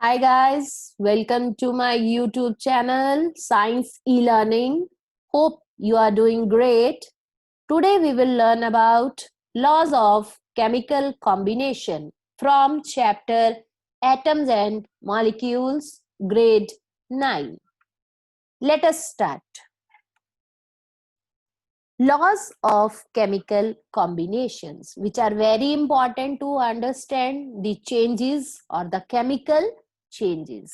Hi guys, welcome to my YouTube channel Science E-Learning. Hope you are doing great. Today we will learn about laws of chemical combination from chapter Atoms and Molecules, grade 9. Let us start. Laws of chemical combinations, which are very important to understand the changes or the chemical changes.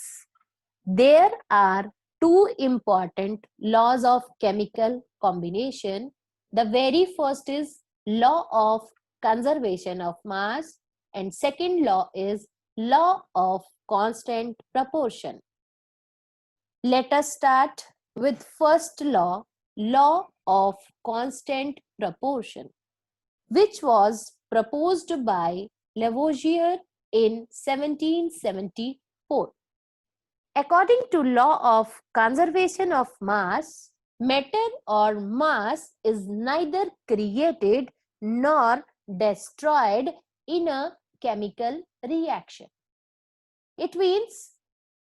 There are two important laws of chemical combination. The very first is law of conservation of mass and second law is law of constant proportion. Let us start with first law, law of constant proportion, which was proposed by Lavoisier in 1774. According to law of conservation of mass, matter or mass is neither created nor destroyed in a chemical reaction. It means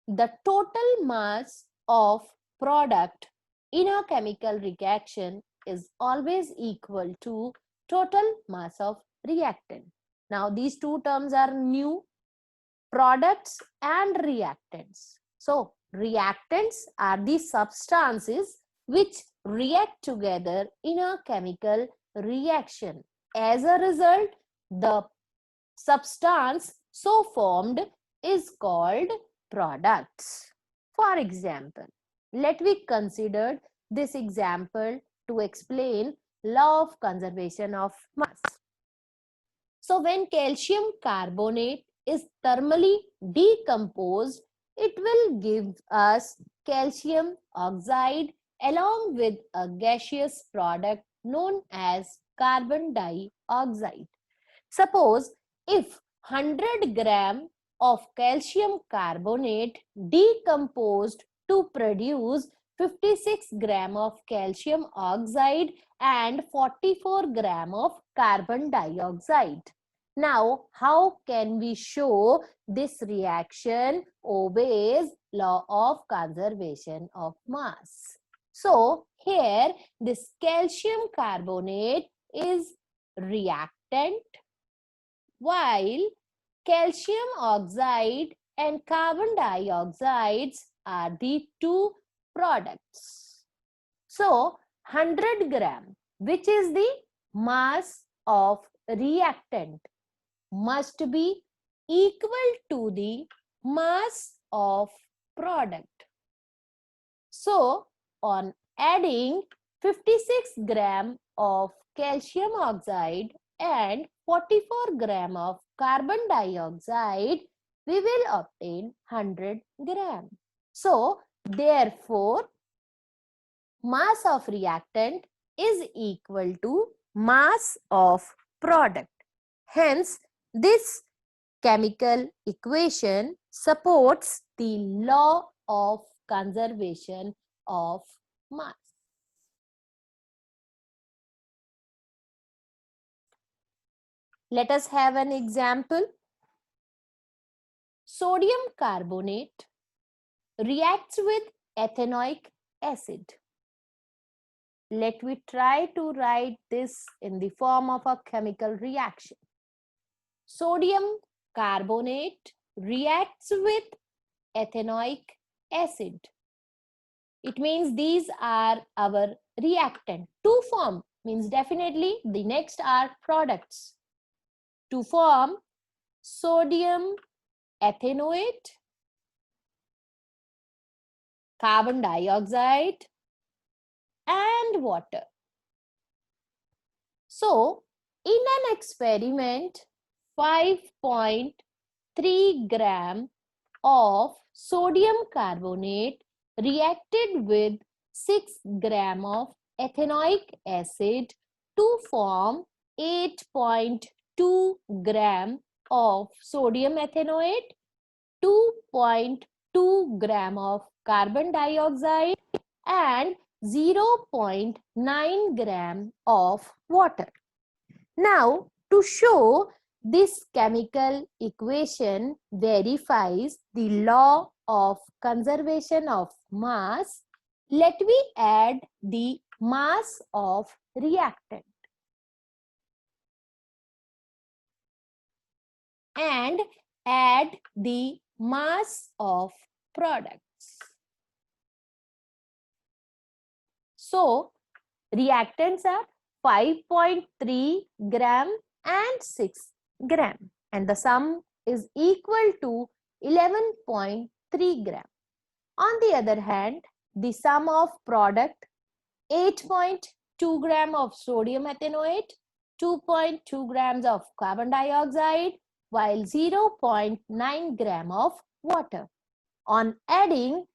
the total mass of product in a chemical reaction is always equal to total mass of reactant. Now these two terms are new, products and reactants. So reactants are the substances which react together in a chemical reaction. As a result, the substance so formed is called products. For example, let me consider this example to explain law of conservation of mass. So when calcium carbonate is thermally decomposed, it will give us calcium oxide along with a gaseous product known as carbon dioxide. Suppose if 100 gram of calcium carbonate decomposed to produce 56 gram of calcium oxide and 44 gram of carbon dioxide. Now, how can we show this reaction obeys law of conservation of mass? So, here this calcium carbonate is reactant while calcium oxide and carbon dioxides are the two products. So, 100 gram, which is the mass of reactant, must be equal to the mass of product. So, on adding 56 gram of calcium oxide and 44 gram of carbon dioxide, we will obtain 100 gram. So, therefore, mass of reactant is equal to mass of product. Hence, this chemical equation supports the law of conservation of mass. Let us have an example. Sodium carbonate reacts with ethanoic acid. Let me try to write this in the form of a chemical reaction. Sodium carbonate reacts with ethanoic acid. It means these are our reactant. To form means definitely the next are products. To form sodium ethanoate, carbon dioxide and water. So, in an experiment, 5.3 gram of sodium carbonate reacted with 6 gram of ethanoic acid to form 8.2 gram of sodium ethanoate, 2.2 gram of carbon dioxide and 0.9 gram of water. Now, to show This chemical equation verifies the law of conservation of mass. Let me add the mass of reactant and add the mass of products. So, reactants are 5.3 gram and 6 gram, and the sum is equal to 11.3 gram. On the other hand, the sum of product 8.2 gram of sodium ethanoate, 2.2 grams of carbon dioxide, while 0.9 gram of water. On adding,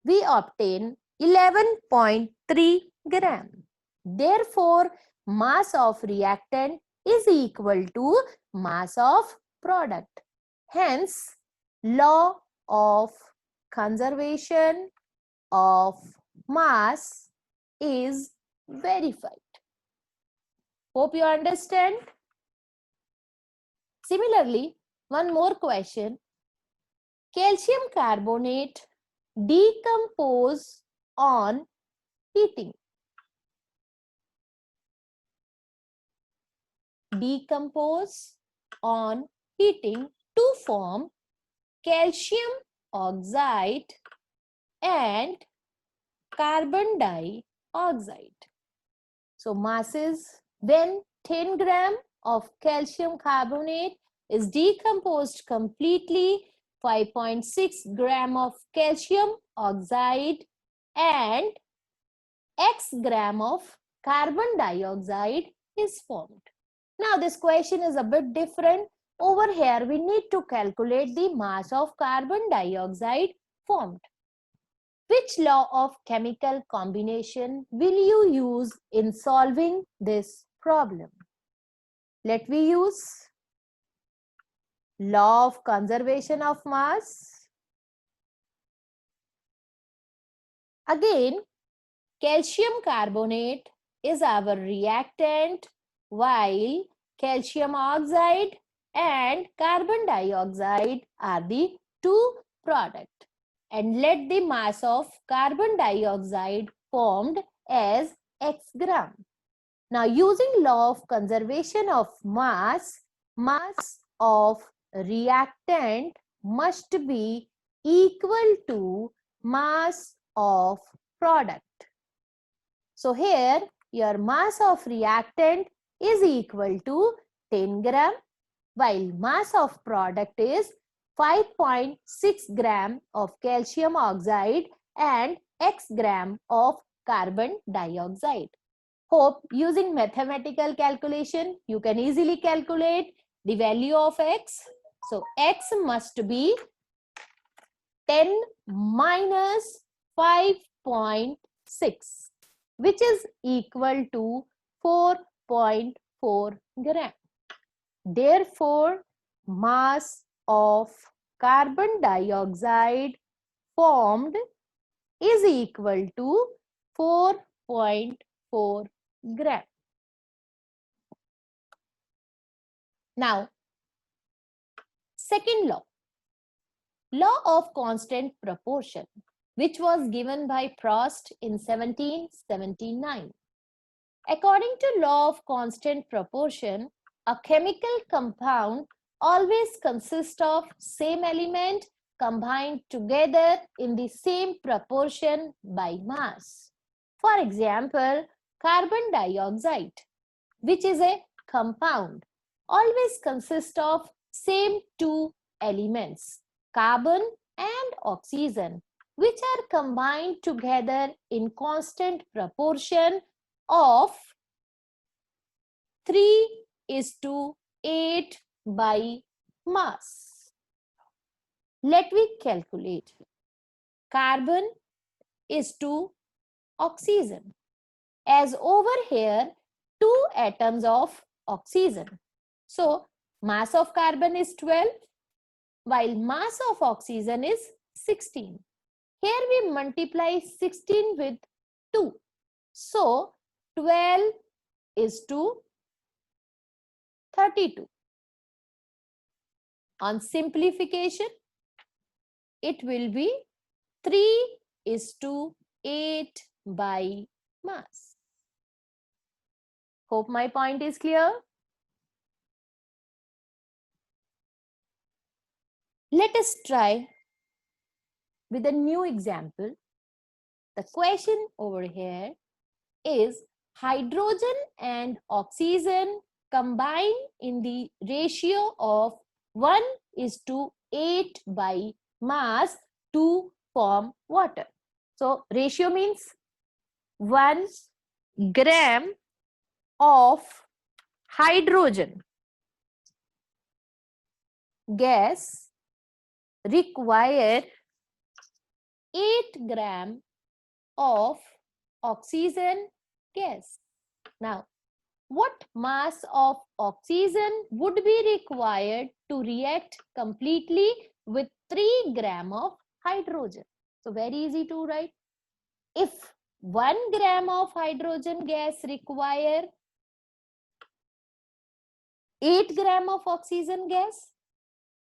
we obtain 11.3 gram. Therefore, mass of reactant is equal to mass of product. Hence, law of conservation of mass is verified. Hope you understand. Similarly, one more question. Calcium carbonate decompose on heating. Decompose on heating to form calcium oxide and carbon dioxide. So mass is when 10 gram of calcium carbonate is decomposed completely, 5.6 gram of calcium oxide and X gram of carbon dioxide is formed. Now this question is a bit different. Over here we need to calculate the mass of carbon dioxide formed. Which law of chemical combination will you use in solving this problem? Let me use law of conservation of mass. Again, calcium carbonate is our reactant, while calcium oxide and carbon dioxide are the two products. And let the mass of carbon dioxide formed as X gram. Now, using law of conservation of mass, mass of reactant must be equal to mass of product. So, here your mass of reactant is equal to 10 gram, while mass of product is 5.6 gram of calcium oxide and X gram of carbon dioxide. Hope using mathematical calculation, you can easily calculate the value of X. So, X must be 10 minus 5.6, which is equal to 4.4 gram. Therefore, mass of carbon dioxide formed is equal to 4.4 gram. Now, second law, law of constant proportion, which was given by Proust in 1779. According to law of constant proportion, a chemical compound always consists of same element combined together in the same proportion by mass. For example, carbon dioxide, which is a compound, always consists of same two elements, carbon and oxygen, which are combined together in constant proportion of 3:8 by mass. Let me calculate. Carbon is to oxygen, as over here 2 atoms of oxygen. So mass of carbon is 12, while mass of oxygen is 16. Here we multiply 16 with 2. So 12 is to 32. On simplification, it will be 3:8 by mass. Hope my point is clear. Let us try with a new example. The question over here is hydrogen and oxygen combine in the ratio of 1:8 by mass to form water. So ratio means 1 gram of hydrogen gas require 8 gram of oxygen gas. Now, what mass of oxygen would be required to react completely with 3 gram of hydrogen? So very easy to write. If 1 gram of hydrogen gas require 8 gram of oxygen gas,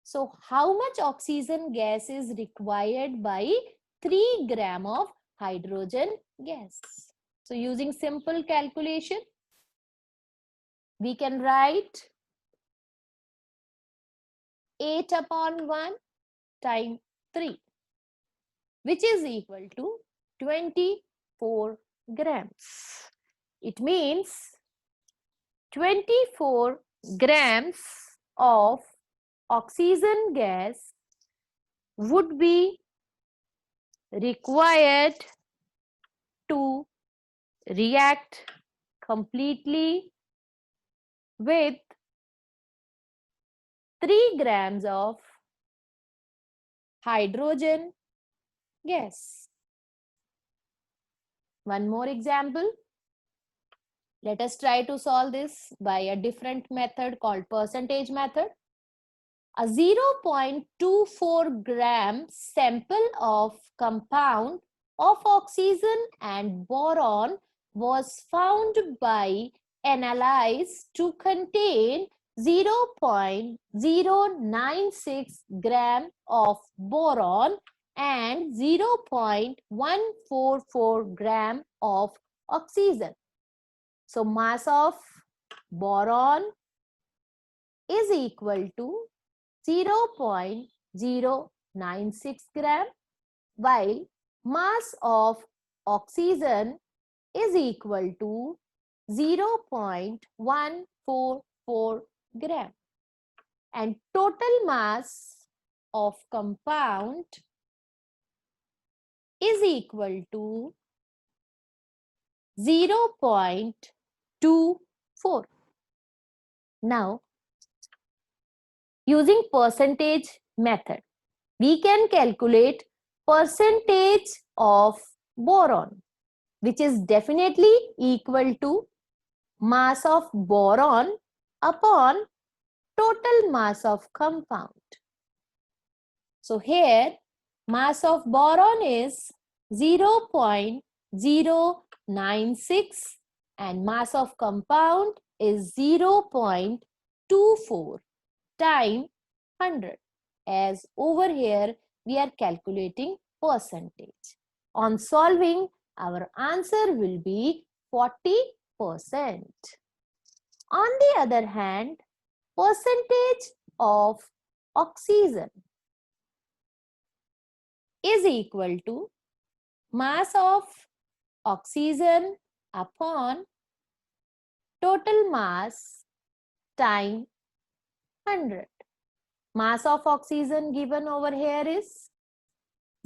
so how much oxygen gas is required by 3 gram of hydrogen gas? So using simple calculation, we can write 8 upon 1 times 3, which is equal to 24 grams. It means 24 grams of oxygen gas would be required to react completely with 3 grams of hydrogen gas. One more example. Let us try to solve this by a different method called percentage method. A 0.24 gram sample of compound of oxygen and boron was found by analyze to contain 0.096 gram of boron and 0.144 gram of oxygen. So mass of boron is equal to 0.096 gram, while mass of oxygen is equal to 0.144 gram, and total mass of compound is equal to 0.24. Now, using percentage method, we can calculate percentage of boron, which is definitely equal to mass of boron upon total mass of compound. So here mass of boron is 0.096 and mass of compound is 0.24 times 100, as over here we are calculating percentage. On solving, our answer will be 40%. On the other hand, percentage of oxygen is equal to mass of oxygen upon total mass times 100. Mass of oxygen given over here is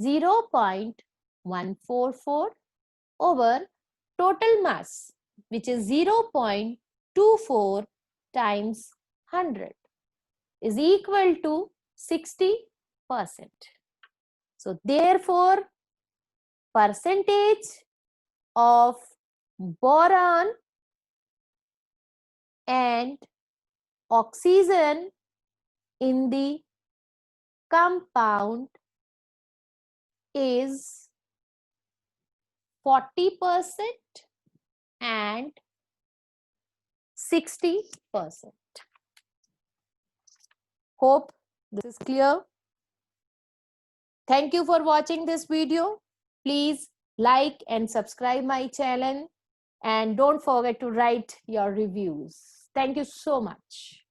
0.144 over total mass, which is 0.24 times 100, is equal to 60%. So therefore, percentage of boron and oxygen in the compound is 40% and 60%. Hope this is clear. Thank you for watching this video. Please like and subscribe my channel and don't forget to write your reviews. Thank you so much.